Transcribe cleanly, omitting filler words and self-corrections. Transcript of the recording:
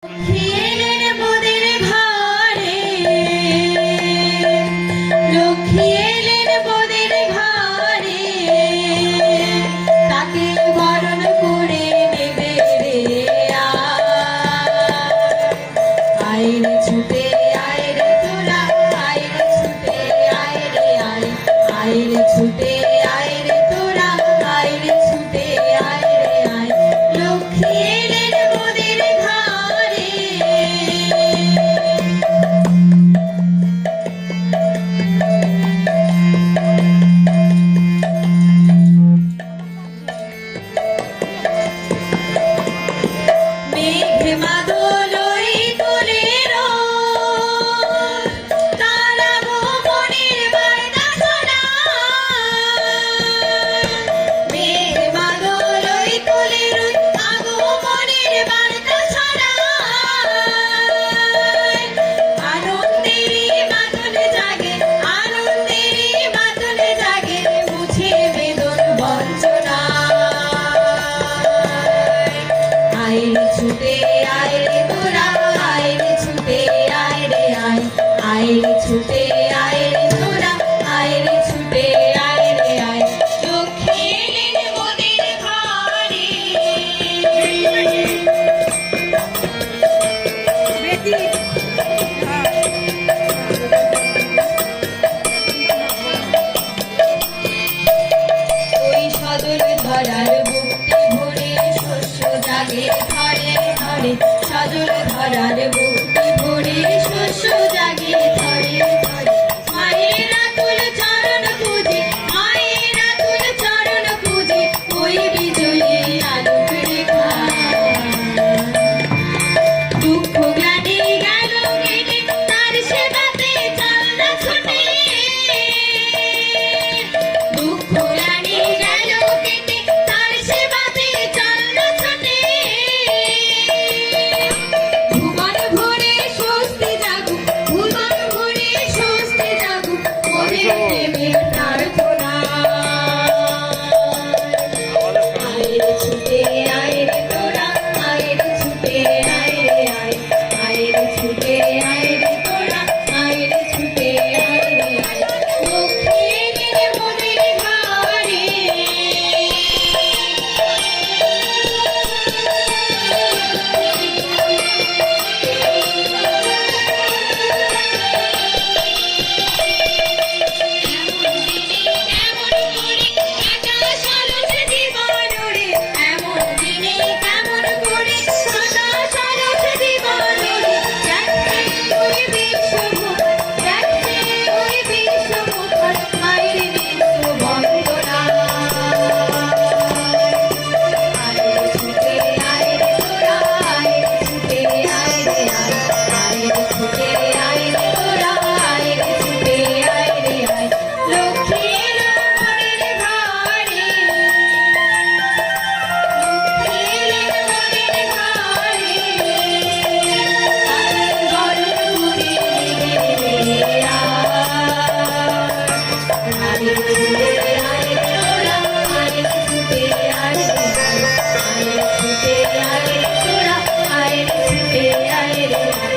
ছুটে আয় রে তোরা, আয় রে ছুটে আয় রে আয়, লক্ষ্মী এলেন মোদের ঘরে। মেঘ মাদল ওই কোলে তারা ভুবনের বায়না শোনায়। মেঘ মাদল ওই কোলে আগমনের বার্তা ছড়ায়। আনন্দেরই মাদল জাগে, আনন্দেরই মাদল জাগে, মুছে বেদন বঞ্চনায়। আয় রে ছুটে আয় রে তোরা, আয় রে ছুটে আয় রে আয়, আয় রে ছুটে আয় রে তোরা, আয় রে ছুটে আয় রে আয়, লক্ষ্মী এলেন মোদের ঘরে। ওই সদল ধরার বুকটি ভরে শস্য জাগে ধরে ধরে, সদল ধরার বুকটি ভরে শস্য জাগে ধরে ধরে। মায়ের আকুল চরণ খুঁজে, মায়ের আকুল চরণ খুঁজে, ওই বিজয়ী আলোক রেখা। দুঃখ গ্লানি গেল কেটে, তার সেবাতে চল না ছুটে। দুঃখ গ্লানি গেল কেটে, তার সেবাতে চল না ছুটে। ভুবন ভরে স্বস্তি জাগুক, ভুবন ভরে স্বস্তি জাগুক, মোদের প্রেমের প্রার্থনা। আয় রে ছুটে আয় রে তোরা, আয় রে ছুটে আয় রে আয়, আয় রে ছুটে আয় রে তোরা, আয় রে ছুটে আয় রে আয়, লক্ষ্মী এলেন মোদের ঘরে। এমন দিনে কেমন করে আকাশ আলোছে জীবন ওরে, এমন দিনে কেমন করে আকাশ আলোছে জীবন ওরে, দেখতে ওই বিশ্বমুখর, দেখতে ওই বিশ্বমুখর, মায়ের বিষ্ণু বন্দনা। আয় রে ছুটে আয় রে তোরা, আয় রে ছুটে আয় রে আয়, আয় রে ছুটে আয় রে তোরা, আয় রে ছুটে আয় রে আয়, লক্ষ্মী এলো মোদের ঘরে। লক্ষ্মী এলেন মোদের ঘরে, আকাশ গরম করে দেবে রে আয় রে ছুটে আয় রে তোরা, আয় রে ছুটে আয় রে আয়, আয় রে ছুটে আয় রে তোরা, আয় রে ছুটে আয় রে আয়।